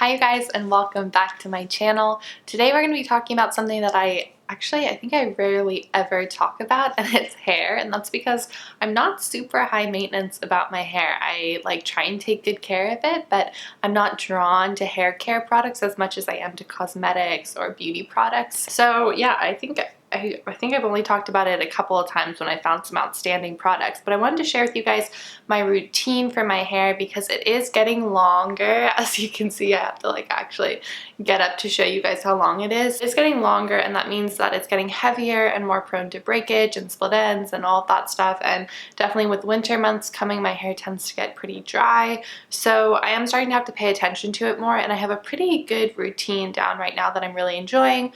Hi you guys, and welcome back to my channel. Today we're going to be talking about something that I think I rarely ever talk about, and it's hair. And that's because I'm not super high maintenance about my hair. I try and take good care of it, but I'm not drawn to hair care products as much as I am to cosmetics or beauty products. So yeah, I think I've only talked about it a couple of times when I found some outstanding products, but I wanted to share with you guys my routine for my hair because it is getting longer. As you can see, I have to actually get up to show you guys how long it is. It's getting longer, and that means that it's getting heavier and more prone to breakage and split ends and all of that stuff. And definitely with winter months coming, my hair tends to get pretty dry. So I am starting to have to pay attention to it more, and I have a pretty good routine down right now that I'm really enjoying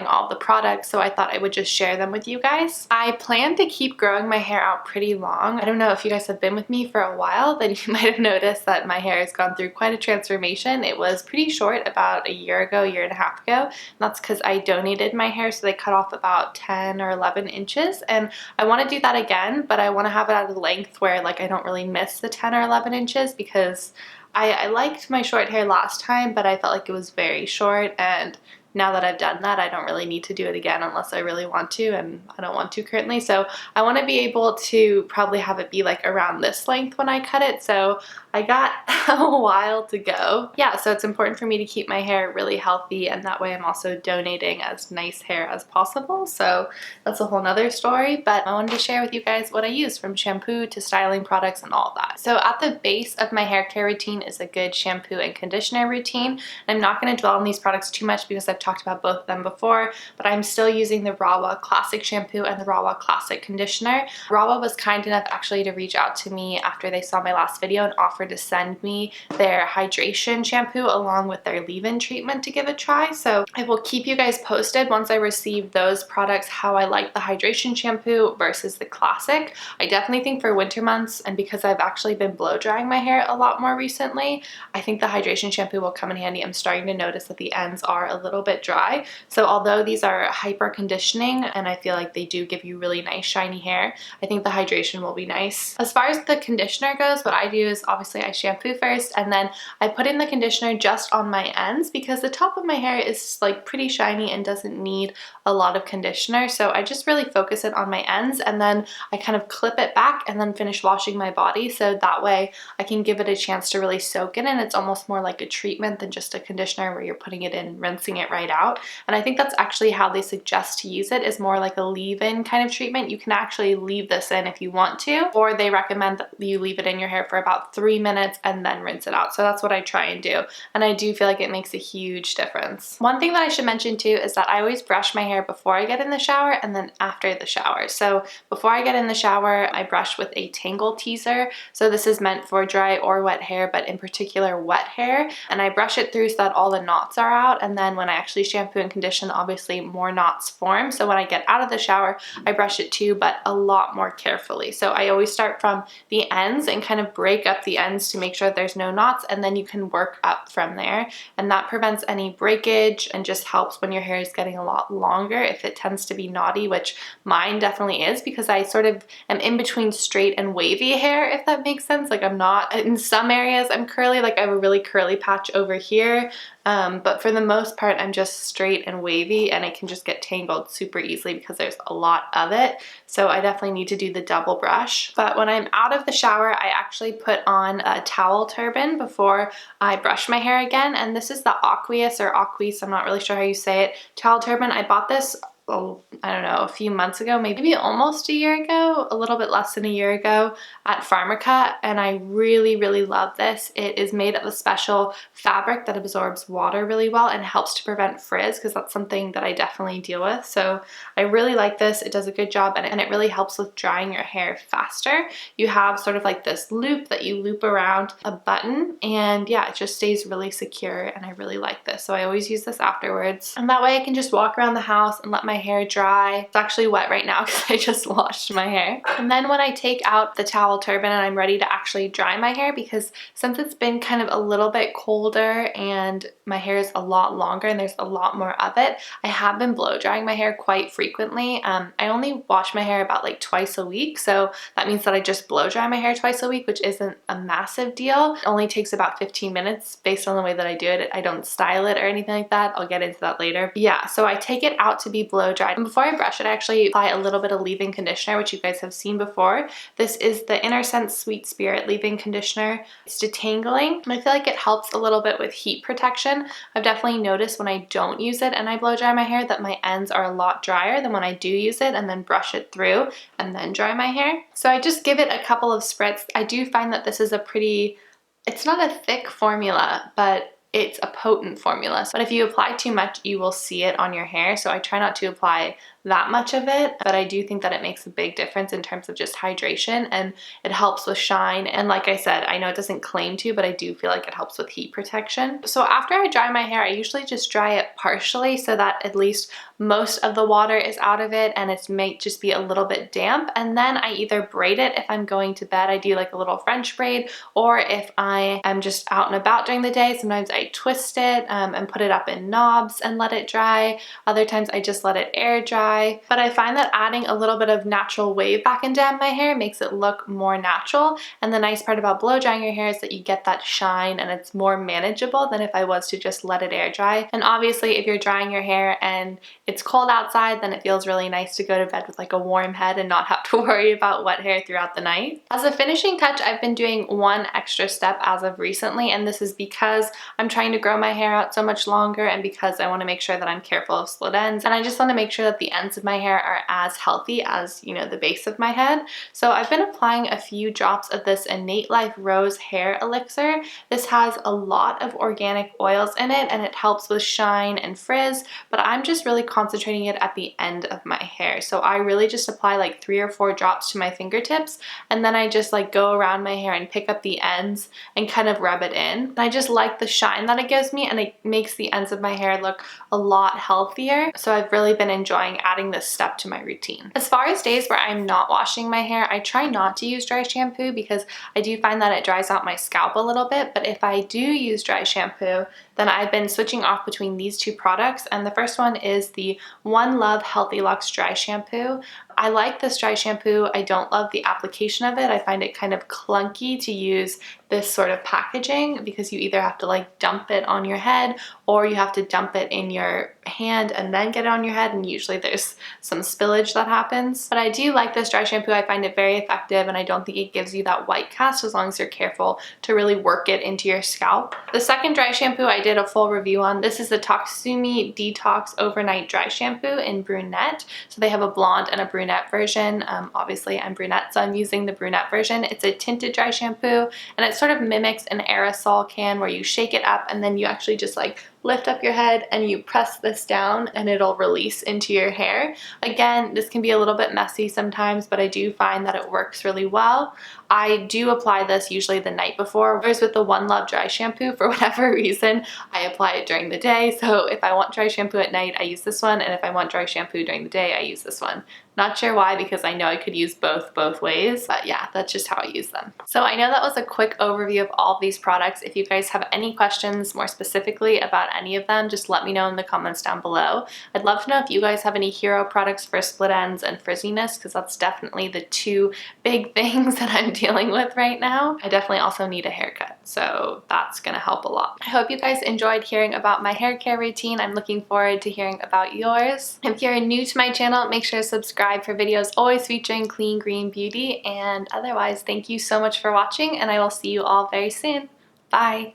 all the products, so I thought I would just share them with you guys. I plan to keep growing my hair out pretty long. I don't know if you guys have been with me for a while, then you might have noticed that my hair has gone through quite a transformation. It was pretty short about a year and a half ago, and that's because I donated my hair, so they cut off about 10 or 11 inches, and I want to do that again, but I want to have it at a length where I don't really miss the 10 or 11 inches because I liked my short hair last time, but I felt like it was very short, and now that I've done that, I don't really need to do it again unless I really want to, and I don't want to currently. So I want to be able to probably have it be around this length when I cut it. So I got a while to go. Yeah, so it's important for me to keep my hair really healthy, and that way I'm also donating as nice hair as possible. So that's a whole nother story, but I wanted to share with you guys what I use, from shampoo to styling products and all that. So at the base of my hair care routine is a good shampoo and conditioner routine. I'm not going to dwell on these products too much because I've talked about both of them before, but I'm still using the Rawa Classic Shampoo and the Rawa Classic Conditioner. Rawa was kind enough actually to reach out to me after they saw my last video and offer to send me their hydration shampoo along with their leave-in treatment to give a try. So I will keep you guys posted once I receive those products how I like the hydration shampoo versus the classic. I definitely think for winter months, and because I've actually been blow drying my hair a lot more recently, I think the hydration shampoo will come in handy. I'm starting to notice that the ends are a little bit dry. So although these are hyper conditioning and I feel like they do give you really nice shiny hair, I think the hydration will be nice. As far as the conditioner goes, what I do is obviously I shampoo first, and then I put in the conditioner just on my ends because the top of my hair is pretty shiny and doesn't need a lot of conditioner. So I just really focus it on my ends, and then I kind of clip it back and then finish washing my body, so that way I can give it a chance to really soak in, and it's almost more like a treatment than just a conditioner where you're putting it in and rinsing it right out. And I think that's actually how they suggest to use it, is more like a leave-in kind of treatment. You can actually leave this in if you want to, or they recommend that you leave it in your hair for about 3 minutes and then rinse it out. So that's what I try and do, and I do feel like it makes a huge difference. One thing that I should mention too is that I always brush my hair before I get in the shower and then after the shower. So before I get in the shower, I brush with a tangle teaser. So this is meant for dry or wet hair, but in particular wet hair, and I brush it through so that all the knots are out, and then when I actually shampoo and condition, obviously more knots form. So when I get out of the shower, I brush it too, but a lot more carefully. So I always start from the ends and kind of break up the ends to make sure there's no knots, and then you can work up from there, and that prevents any breakage and just helps when your hair is getting a lot longer if it tends to be knotty, which mine definitely is because I sort of am in between straight and wavy hair, if that makes sense. I'm not, in some areas I'm curly, I have a really curly patch over here, but for the most part I'm just straight and wavy, and it can just get tangled super easily because there's a lot of it. So I definitely need to do the double brush. But when I'm out of the shower, I actually put on a towel turban before I brush my hair again, and this is the Aqueous or Aqueous, I'm not really sure how you say it, towel turban. I bought this I don't know, a few months ago, maybe almost a year ago, a little bit less than a year ago, at Pharmaca, and I really love this. It is made of a special fabric that absorbs water really well and helps to prevent frizz, because that's something that I definitely deal with. So I really like this. It does a good job, and it really helps with drying your hair faster. You have sort of this loop that you loop around a button, and yeah, it just stays really secure, and I really like this. So I always use this afterwards, and that way I can just walk around the house and let my hair dry. It's actually wet right now because I just washed my hair. And then when I take out the towel turban and I'm ready to actually dry my hair, because since it's been kind of a little bit colder and my hair is a lot longer and there's a lot more of it, I have been blow drying my hair quite frequently. I only wash my hair about like twice a week, so that means that I just blow dry my hair twice a week, which isn't a massive deal. It only takes about 15 minutes based on the way that I do it. I don't style it or anything like that. I'll get into that later. But yeah, so I take it out to be blow dried. And before I brush it, I actually apply a little bit of leave-in conditioner, which you guys have seen before. This is the Inner Sense Sweet Spirit leave-in conditioner. It's detangling, and I feel like it helps a little bit with heat protection. I've definitely noticed when I don't use it and I blow dry my hair that my ends are a lot drier than when I do use it and then brush it through and then dry my hair. So I just give it a couple of spritz. I do find that this is a pretty, it's not a thick formula, but it's a potent formula. But if you apply too much, you will see it on your hair. So I try not to apply that much of it, but I do think that it makes a big difference in terms of just hydration, and it helps with shine. And like I said, I know it doesn't claim to, but I do feel like it helps with heat protection. So after I dry my hair, I usually just dry it partially so that at least most of the water is out of it and it may just be a little bit damp. And then I either braid it if I'm going to bed. I do like a little French braid, or if I am just out and about during the day, sometimes I twist it and put it up in knobs and let it dry. Other times I just let it air dry. But I find that adding a little bit of natural wave back into my hair makes it look more natural. And the nice part about blow drying your hair is that you get that shine and it's more manageable than if I was to just let it air dry. And obviously if you're drying your hair and it's cold outside, then it feels really nice to go to bed with like a warm head and not have to worry about wet hair throughout the night. As a finishing touch, I've been doing one extra step as of recently, and this is because I'm trying to grow my hair out so much longer and because I want to make sure that I'm careful of split ends, and I just want to make sure that the ends of my hair are as healthy as, you know, the base of my head. So I've been applying a few drops of this Innate Life Rose Hair Elixir. This has a lot of organic oils in it and it helps with shine and frizz, but I'm just really concentrating it at the end of my hair. So I really just apply like 3 or 4 drops to my fingertips, and then I just like go around my hair and pick up the ends and kind of rub it in. And I just like the shine that it gives me, and it makes the ends of my hair look a lot healthier. So I've really been enjoying adding this step to my routine. As far as days where I'm not washing my hair, I try not to use dry shampoo because I do find that it dries out my scalp a little bit. But if I do use dry shampoo, then I've been switching off between these two products, and the first one is the One Love Healthy Luxe Dry Shampoo. I like this dry shampoo. I don't love the application of it. I find it kind of clunky to use this sort of packaging because you either have to like dump it on your head or you have to dump it in your hand and then get it on your head, and usually there's some spillage that happens. But I do like this dry shampoo. I find it very effective, and I don't think it gives you that white cast as long as you're careful to really work it into your scalp. The second dry shampoo I did a full review on. This is the Toxumi Detox Overnight Dry Shampoo in brunette. So they have a blonde and a brunette version. Obviously I'm brunette, so I'm using the brunette version. It's a tinted dry shampoo, and it sort of mimics an aerosol can where you shake it up and then you actually just like lift up your head and you press this down and it'll release into your hair. Again, this can be a little bit messy sometimes, but I do find that it works really well. I do apply this usually the night before, whereas with the One Love Dry Shampoo, for whatever reason, I apply it during the day. So if I want dry shampoo at night, I use this one, and if I want dry shampoo during the day, I use this one. Not sure why, because I know I could use both ways, but yeah, that's just how I use them. So I know that was a quick overview of all of these products. If you guys have any questions more specifically about any of them, just let me know in the comments down below. I'd love to know if you guys have any hero products for split ends and frizziness, because that's definitely the two big things that I'm dealing with right now. I definitely also need a haircut, so that's gonna help a lot. I hope you guys enjoyed hearing about my hair care routine. I'm looking forward to hearing about yours. If you're new to my channel, make sure to subscribe for videos always featuring clean green beauty, and otherwise, thank you so much for watching, and I will see you all very soon. Bye!